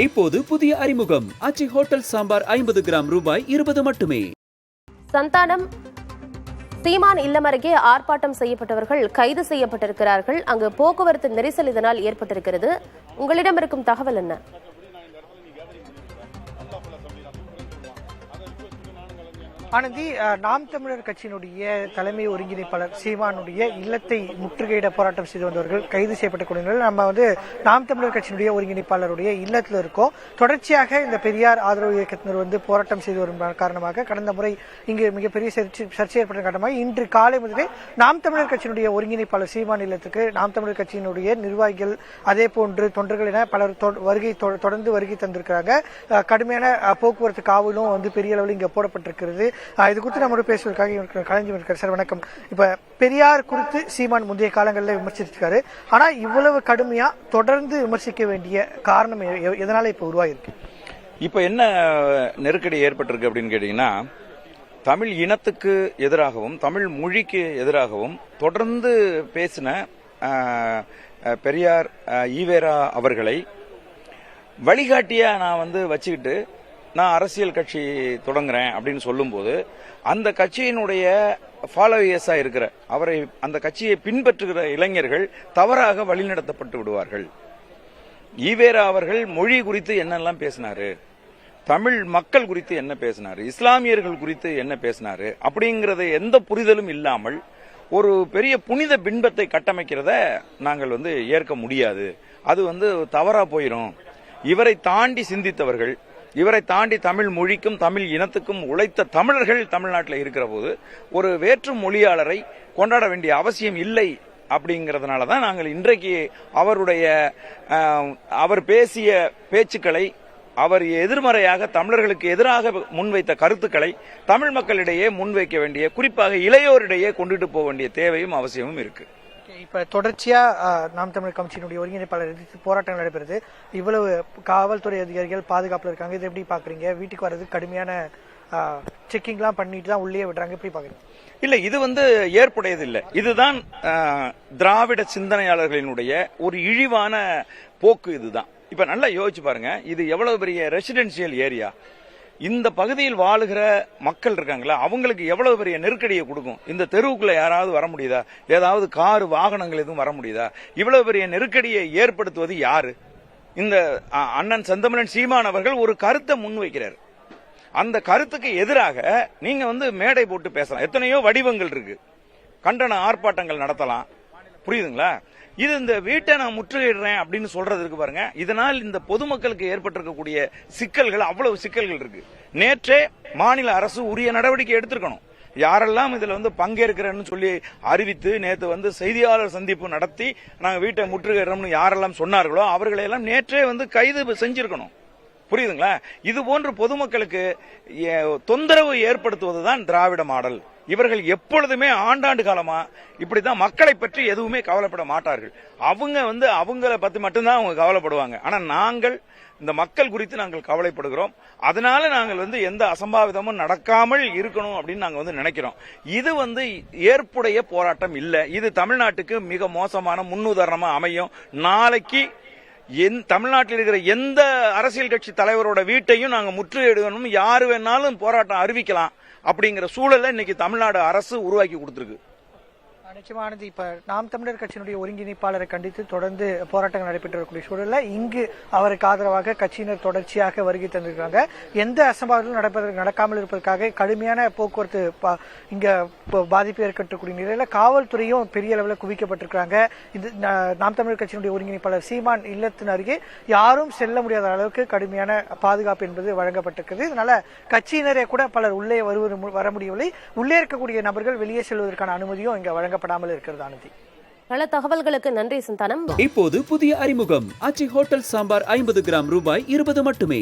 இப்போது புதிய அறிமுகம் ஆச்சி ஹோட்டல் சாம்பார் 50 கிராம் ரூபாய் 20 மட்டுமே. சந்தானம், சீமான் இல்லம் அருகே ஆர்ப்பாட்டம் செய்யப்பட்டவர்கள் கைது செய்யப்பட்டிருக்கிறார்கள். அங்கு போக்குவரத்து நெரிசல் இதனால் ஏற்பட்டிருக்கிறது. உங்களிடம் இருக்கும் தகவல் என்ன? ஆனந்தி, நாம் தமிழர் கட்சியினுடைய தலைமை ஒருங்கிணைப்பாளர் சீமானுடைய இல்லத்தை முற்றுகையிட போராட்டம் செய்து வந்தவர்கள் கைது செய்யப்பட்ட குழுவினர் நம்ம நாம் தமிழர் கட்சியினுடைய ஒருங்கிணைப்பாளருடைய இல்லத்தில் இருக்கோம். தொடர்ச்சியாக இந்த பெரியார் ஆதரவு இயக்கத்தினர் போராட்டம் செய்து வரும் காரணமாக கடந்த முறை இங்கு மிகப்பெரிய சர்ச்சை ஏற்பட்ட காரணமாக இன்று காலை முதலே நாம் தமிழர் கட்சியினுடைய ஒருங்கிணைப்பாளர் சீமான் இல்லத்துக்கு நாம் தமிழர் கட்சியினுடைய நிர்வாகிகள் அதே போன்று தொண்டர்கள் என பலர் தொடர்ந்து வருகை தந்திருக்கிறாங்க. கடுமையான போக்குவரத்து காவலும் பெரிய அளவில் இங்க போடப்பட்டிருக்கிறது. இது குறித்து நம்மளோட பேசுவதற்காக கலைஞர் இருக்காரு. சார் வணக்கம். இப்ப பெரியார் குறித்து சீமான் முந்தைய காலங்களில் விமர்சிச்சிருக்காரு. ஆனா இவ்வளவு கடுமையா தொடர்ந்து விமர்சிக்க வேண்டிய காரணம் எதனால இப்ப உருவாயிருக்கு? இப்ப என்ன நெருக்கடி ஏற்பட்டிருக்கு அப்படின்னு கேட்டீங்கன்னா, தமிழ் இனத்துக்கு எதிராகவும் தமிழ் மொழிக்கு எதிராகவும் தொடர்ந்து பேசின பெரியார் ஈவேரா அவர்களை வழிகாட்டியா நான் வச்சுக்கிட்டு நான் அரசியல் கட்சி தொடங்குறேன் அப்படின்னு சொல்லும்போது அந்த கட்சியினுடைய ஃபாலோயர்ஸா இருக்கிற அவரை அந்த கட்சியை பின்பற்றுகிற இளைஞர்கள் தவறாக வழிநடத்தப்பட்டு விடுவார்கள். ஈவேரா அவர்கள் மொழி குறித்து என்னெல்லாம் பேசினாரு, தமிழ் மக்கள் குறித்து என்ன பேசினாரு, இஸ்லாமியர்கள் குறித்து என்ன பேசினாரு அப்படிங்கறது எந்த புரிதலும் இல்லாமல் ஒரு பெரிய புனித பின்பத்தை கட்டமைக்கிறத நாங்கள் ஏற்க முடியாது. அது தவறா போயிடும். இவரை தாண்டி சிந்தித்தவர்கள், இவரை தாண்டி தமிழ் மொழிக்கும் தமிழ் இனத்துக்கும் உழைத்த தமிழர்கள் தமிழ்நாட்டில் இருக்கிற போது ஒரு வேற்று மொழியாளரை கொண்டாட வேண்டிய அவசியம் இல்லை. அப்படிங்கறதுனாலதான் நாங்கள் இன்றைக்கு அவர் பேசிய பேச்சுக்களை, அவர் எதிர்மறையாக தமிழர்களுக்கு எதிராக முன்வைத்த கருத்துக்களை தமிழ் மக்களிடையே முன்வைக்க வேண்டிய, குறிப்பாக இளையோரிடையே கொண்டுட்டு போக வேண்டிய தேவையும் அவசியமும் இருக்கு. இப்ப தொடர்ச்சியா நாம் தமிழர் கட்சியினுடைய ஒருங்கிணைப்பாளர் எதிர்த்து போராட்டங்கள் நடைபெறுது. இவ்வளவு காவல்துறை அதிகாரிகள் பாதுகாப்புல இருக்காங்க. இதை எப்படி பாக்குறீங்க? வீட்டுக்கு வர்றது கடுமையான செக்கிங் எல்லாம் பண்ணிட்டு தான் உள்ளே விடுறாங்க. எப்படி பாக்குறீங்க? இல்ல, இது ஏற்புடையது இல்ல. இதுதான் திராவிட சிந்தனையாளர்களினுடைய ஒரு இழிவான போக்கு. இதுதான். இப்ப நல்லா யோசிச்சு பாருங்க, இது எவ்வளவு பெரிய ரெசிடென்சியல் ஏரியா. இந்த பகுதியில் வாழுகிற மக்கள் இருக்காங்களா, அவங்களுக்கு எவ்வளவு பெரிய நெருக்கடியை கொடுக்கும். இந்த தெருவுக்குள்ள யாராவது வர முடியுதா? ஏதாவது காரு வாகனங்கள் எதுவும் வர முடியுதா? இவ்வளவு பெரிய நெருக்கடியை ஏற்படுத்துவது யாரு? இந்த அண்ணன் செந்தமிழன் சீமான் அவர்கள் ஒரு கருத்தை முன்வைக்கிறார். அந்த கருத்துக்கு எதிராக நீங்க மேடை போட்டு பேசலாம். எத்தனையோ வடிவங்கள் இருக்கு. கண்டன ஆர்ப்பாட்டங்கள் நடத்தலாம். புரியுதுங்களா? இது இந்த வீட்டை நான் முற்றுகையிடுறேன் அப்படின்னு சொல்றது இருக்கு பாருங்க. இதனால் இந்த பொதுமக்களுக்கு ஏற்பட்டிருக்கக்கூடிய சிக்கல்கள், அவ்வளவு சிக்கல்கள் இருக்கு. நேற்றே மாநில அரசு உரிய நடவடிக்கை எடுத்திருக்கணும். யாரெல்லாம் இதுல பங்கேற்கிறேன்னு சொல்லி அறிவித்து நேற்று செய்தியாளர் சந்திப்பு நடத்தி நாங்க வீட்டை முற்றுகையிடுறோம்னு யாரெல்லாம் சொன்னார்களோ அவர்களையெல்லாம் நேற்றே கைது செஞ்சிருக்கணும். புரியுதுங்களா? இது போன்று பொதுமக்களுக்கு தொந்தரவு ஏற்படுத்துவதுதான் திராவிட மாடல். இவர்கள் எப்பொழுதுமே ஆண்டாண்டு காலமா இப்படிதான் மக்களை பற்றி எதுவுமே கவலைப்பட மாட்டார்கள். அவங்கள பத்தி மட்டும்தான் அவங்க கவலைப்படுவாங்க. ஆனா நாங்கள் இந்த மக்கள் குறித்து நாங்கள் கவலைப்படுகிறோம். அதனால நாங்கள் எந்த அசம்பாவிதமும் நடக்காமல் இருக்கணும் அப்படின்னு நாங்க நினைக்கிறோம். இது ஏற்புடைய போராட்டம் இல்ல. இது தமிழ்நாட்டுக்கு மிக மோசமான முன்னுதாரணமா அமையும். நாளைக்கு தமிழ்நாட்டில் இருக்கிற எந்த அரசியல் கட்சி தலைவரோட வீட்டையும் நாங்க முற்றுகையிடணும், யாரு வேணாலும் போராட்டம் அறிவிக்கலாம் அப்படிங்கிற சூழலை இன்னைக்கு தமிழ்நாடு அரசு உருவாக்கி கொடுத்திருக்கு. நிச்சயமானது. இப்ப நாம் தமிழர் கட்சியினுடைய ஒருங்கிணைப்பாளரை கண்டித்து தொடர்ந்து போராட்டங்கள் நடைபெற்று வரக்கூடிய சூழல்ல இங்கு அவருக்கு ஆதரவாக கட்சியினர் தொடர்ச்சியாக வருகை தந்திருக்காங்க. எந்த அசம்பாவிதமும் நடக்காமல் இருப்பதற்காக கடுமையான போக்குவரத்து இங்க பாதிப்பு ஏற்பட்டக்கூடிய நிலையில காவல்துறையும் பெரிய அளவில் குவிக்கப்பட்டிருக்காங்க. இது நாம் தமிழர் கட்சியினுடைய ஒருங்கிணைப்பாளர் சீமான் இல்லத்தின் அருகே யாரும் செல்ல முடியாத அளவுக்கு கடுமையான பாதுகாப்பு என்பது வழங்கப்பட்டிருக்கிறது. இதனால கட்சியினரே கூட பலர் உள்ளே வர முடியவில்லை. உள்ளே இருக்கக்கூடிய நபர்கள் வெளியே செல்வதற்கான அனுமதியும் இங்க வழங்கப்படாமல் இருக்கிறது. ஆனந்தி, பல தகவல்களுக்கு நன்றி சந்தானம். இப்போது புதிய அறிமுகம் ஆச்சி ஹோட்டல் சாம்பார் 50 கிராம் ரூபாய் 20 மட்டுமே.